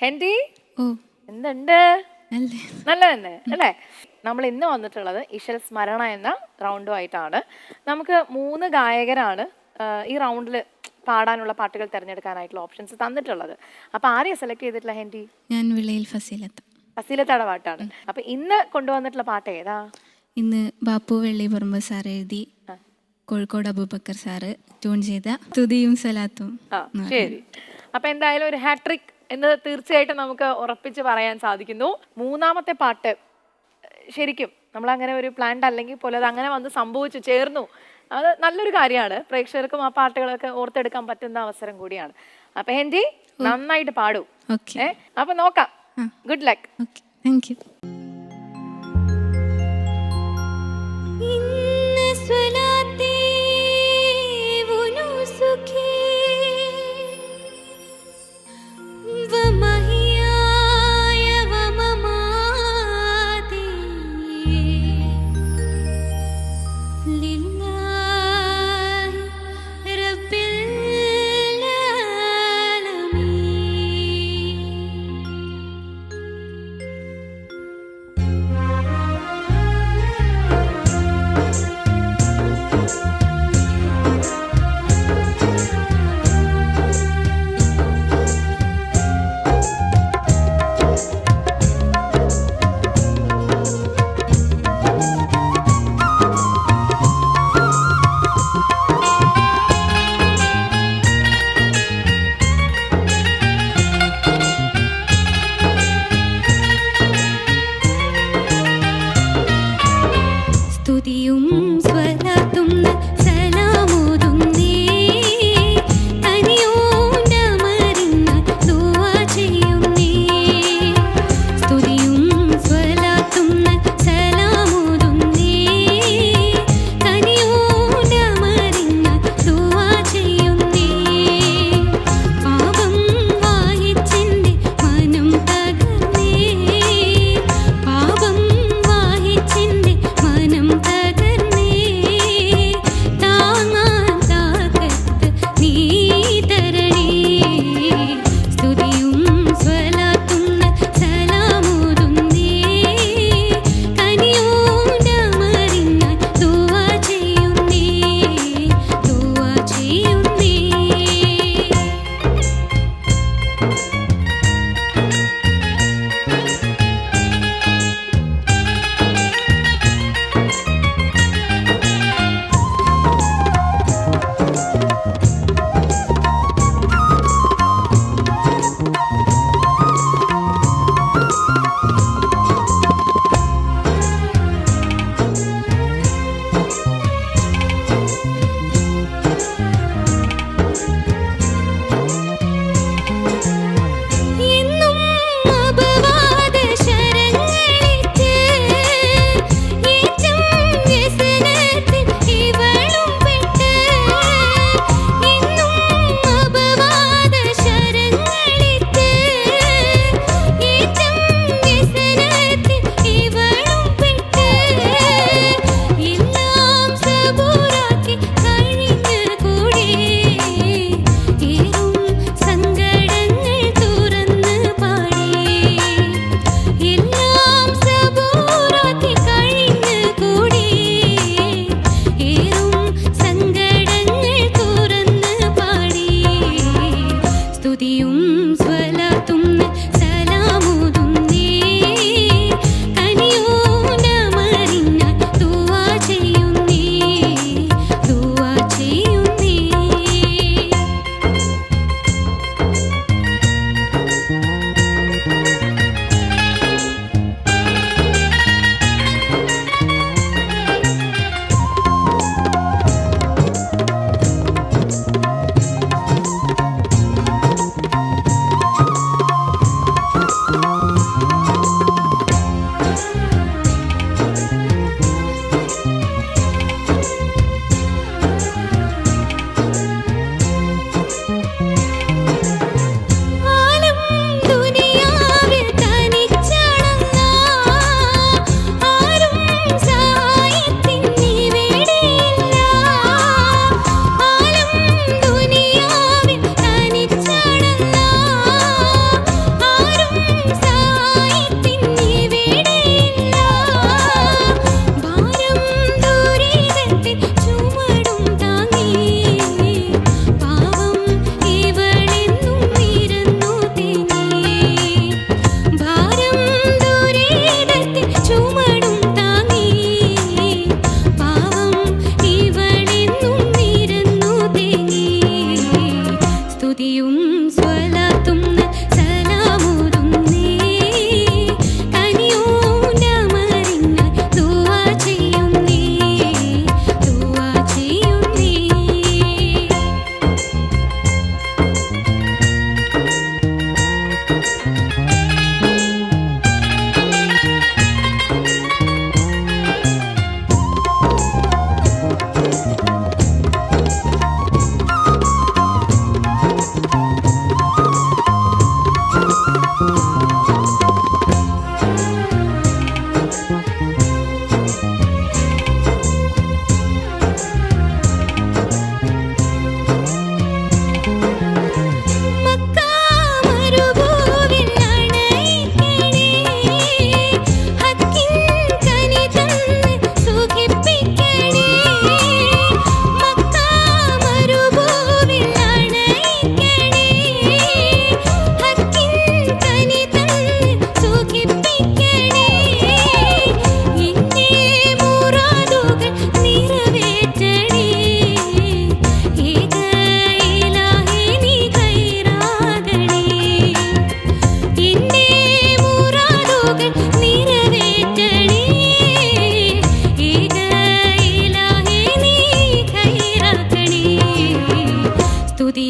Henry ഓ എന്തുണ്ട്? അല്ലേ നല്ല തന്നെ അല്ലേ? നമ്മൾ ഇന്ന് വന്നിട്ടുള്ളത് ഇശൽ സ്മരണ എന്ന റൗണ്ടുമായിട്ടാണ്. നമുക്ക് 3 ഗായകരാണ് ഈ റൗണ്ടിൽ പാടാനുള്ള പാട്ടുകൾ തിരഞ്ഞെടുക്കാനായിട്ടുള്ള ഓപ്ഷൻസ് തന്നിട്ടുള്ളത്. അപ്പൊ ആരെയാ സെലക്ട് ചെയ്തിട്ടില്ല ഹെൻറി? ഞാൻ വിളയിൽ ഫസീലത്ത്. ഫസീലത്തയുടെ പാട്ടാണ്. അപ്പൊ ഇന്ന് കൊണ്ടുവന്നിട്ടുള്ള പാട്ട് ഏതാ? ഇന്ന് ബാപ്പു വെള്ളിപറമ്പ് സാർ എഴുതി കോഴിക്കോട് അബൂബക്കർ സാറ് ട്യൂൺ ചെയ്ത തുതിയും സലാത്തും. ശരി, അപ്പൊ എന്തായാലും ഒരു ഹാട്രിക് എന്ന് തീർച്ചയായിട്ടും നമുക്ക് ഉറപ്പിച്ച് പറയാൻ സാധിക്കുന്നു. 3ാമത്തെ പാട്ട് ശരിക്കും നമ്മൾ അങ്ങനെ ഒരു പ്ലാൻഡ് അല്ലെങ്കിൽ പോലും അത് അങ്ങനെ വന്ന് സംഭവിച്ചു ചേർന്നു. അത് നല്ലൊരു കാര്യമാണ്. പ്രേക്ഷകർക്കും ആ പാട്ടുകളൊക്കെ ഓർത്തെടുക്കാൻ പറ്റുന്ന അവസരം കൂടിയാണ്. അപ്പൊ ഹെൻറി നന്നായിട്ട് പാടൂ. അപ്പൊ നോക്കാം. Good luck. Thank you.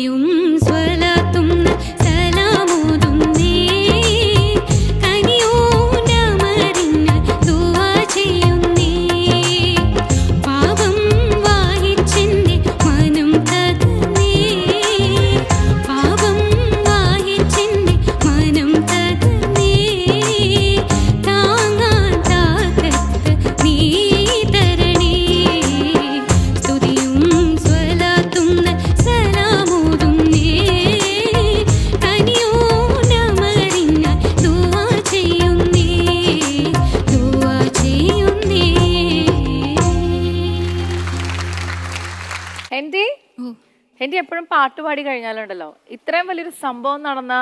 സ്തുതിയും സ്വലാത്തും സലാമോതുന്നേ കനിയോനമരിഞ്ഞ് ദുആ ചെയ്യുന്നേ പാപം വാഹിച്ചെന്റെ മനം തകർന്നേ പാപം വാഹിച്ചെന്റെ മനം തകർന്നേ താങ്ങാൻ താക്കത്ത് നീ തരണേ സ്തുതിയും സ്വലാത്തും സലാമോതുന്നേ കനിയോനമരിഞ്ഞ ദുആ ചെയ്യുന്നേ ദുആ ചെയ്യുന്നേ. ഹെൻറി ഹെൻറി എപ്പോഴും പാട്ട് പാടി കഴിഞ്ഞാലുണ്ടല്ലോ ഇത്രയും വലിയൊരു സംഭവം നടന്ന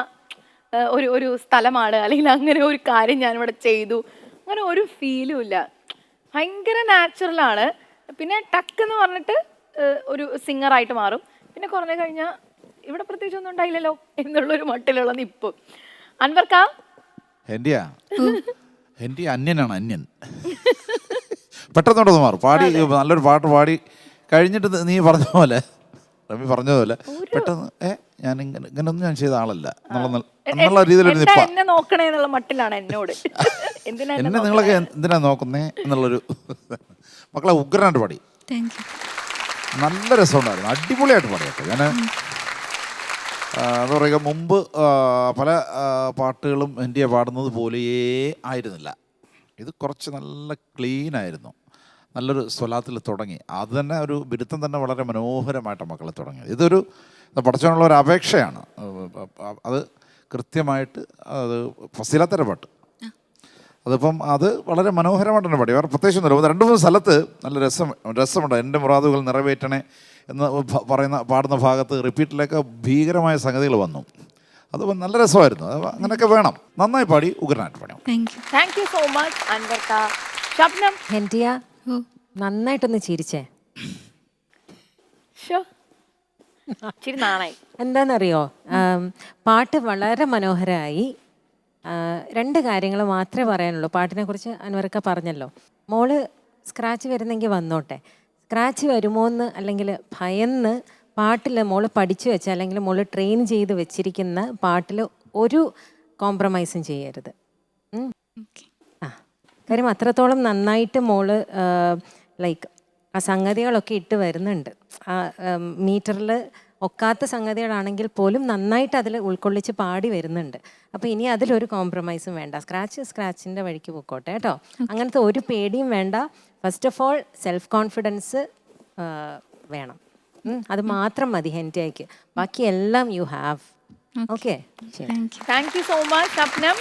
ഒരു ഒരു സ്ഥലമാണ് അല്ലെങ്കിൽ അങ്ങനെ ഒരു കാര്യം ഞാനിവിടെ ചെയ്തു അങ്ങനെ ഒരു ഫീലും ഇല്ല. ഭയങ്കര നാച്ചുറലാണ്. പിന്നെ ടക്ക് എന്ന് പറഞ്ഞിട്ട് ഒരു സിംഗറായിട്ട് മാറും. പിന്നെ കുറഞ്ഞു കഴിഞ്ഞാൽ ഇവിടെ പ്രത്യേകിച്ച് ഒന്നും ഉണ്ടായില്ലല്ലോ എന്നുള്ളൊരു മട്ടിലുള്ള നിപ്പ്. അൻവർക്ക ഹെൻറിയാ ഹെൻറി അന്യനാണ്, അന്യൻ. പെട്ടെന്നോടൊന്ന് മാറും. പാടി നല്ലൊരു പാട്ട് പാടി കഴിഞ്ഞിട്ട് നീ പറഞ്ഞ പോലെ റമി പറഞ്ഞതുപോലെ പെട്ടെന്ന് ഞാൻ ഇങ്ങനൊന്നും ഞാൻ ചെയ്ത ആളല്ല എന്നുള്ള രീതിയിലൊരു നിപ്പ. എന്നെ നോക്കണേ എന്നുള്ള മട്ടിലാണ് എന്നോട്. എന്തിനാ എന്നെ നിങ്ങളൊക്കെ എന്തിനാ നോക്കുന്നേ എന്നുള്ളൊരു മക്കളെ ഉഗ്രനായിട്ട് പാടി. Thank U. നല്ല രസമുണ്ടായിരുന്നു, അടിപൊളിയായിട്ട് പാടിയൊക്കെ. ഞാൻ എന്താ പറയുക, മുമ്പ് പല പാട്ടുകളും എൻ്റെ പാടുന്നത് പോലെയേ ആയിരുന്നില്ല. ഇത് കുറച്ച് നല്ല ക്ലീനായിരുന്നു. നല്ലൊരു സ്വലാത്തിൽ തുടങ്ങി. അത് തന്നെ ഒരു ബിരുദം തന്നെ വളരെ മനോഹരമായിട്ട് മക്കളെ തുടങ്ങി. ഇതൊരു പഠിച്ചോണ്ടുള്ള ഒരു അപേക്ഷയാണ്. അത് കൃത്യമായിട്ട് അത് ഫസിലത്തര പാട്ട് അതിപ്പം അത് വളരെ മനോഹരമായിട്ട് തന്നെ പാടി. വേറെ പ്രത്യേകിച്ചൊന്നുമില്ല. 2-3 സ്ഥലത്ത് നല്ല രസമുണ്ട്. എൻ്റെ മുറാദുകൾ നിറവേറ്റണേ എന്ന് പാടുന്ന ഭാഗത്ത് റിപ്പീറ്റിലൊക്കെ ഭീകരമായ സംഗതികൾ വന്നു. അത് നല്ല രസമായിരുന്നു. അങ്ങനെയൊക്കെ വേണം. നന്നായി പാടി, ഉഗ്രനായിട്ട് പാടി. താങ്ക് യു സോ മച്ച് അൻവർക്ക. ശബ്നം ഹെൻറിയ നന്നായിട്ടൊന്ന് ചിരിച്ചേ. ഇച്ചിരി നാണായി. എന്താണെന്നറിയോ, പാട്ട് വളരെ മനോഹരമായി. 2 കാര്യങ്ങൾ മാത്രമേ പറയാനുള്ളൂ. പാട്ടിനെ കുറിച്ച് അൻവർക്ക പറഞ്ഞല്ലോ. മോള് സ്ക്രാച്ച് വരുന്നെങ്കിൽ വന്നോട്ടെ. സ്ക്രാച്ച് വരുമോ എന്ന് അല്ലെങ്കിൽ ഭയന്ന് പാട്ടിൽ മോള് പഠിച്ചു വെച്ച അല്ലെങ്കിൽ മോള് ട്രെയിൻ ചെയ്ത് വെച്ചിരിക്കുന്ന പാട്ടിൽ ഒരു കോംപ്രമൈസും ചെയ്യരുത്. കാര്യം അത്രത്തോളം നന്നായിട്ട് മോള് ലൈക്ക് ആ സംഗതികളൊക്കെ ഇട്ട് വരുന്നുണ്ട്. ആ മീറ്ററിൽ ഒക്കാത്ത സംഗതികളാണെങ്കിൽ പോലും നന്നായിട്ട് അതിൽ ഉൾക്കൊള്ളിച്ച് പാടി വരുന്നുണ്ട്. അപ്പോൾ ഇനി അതിലൊരു കോംപ്രമൈസും വേണ്ട. സ്ക്രാച്ചിൻ്റെ വഴിക്ക് പോയിക്കോട്ടെ കേട്ടോ. അങ്ങനത്തെ ഒരു പേടിയും വേണ്ട. First of all self confidence വേണം. അത് മാത്രം മതി ഹെൻറിയയ്ക്ക്. ബാക്കി എല്ലാം you have. Okay, thank you so much Shabnam.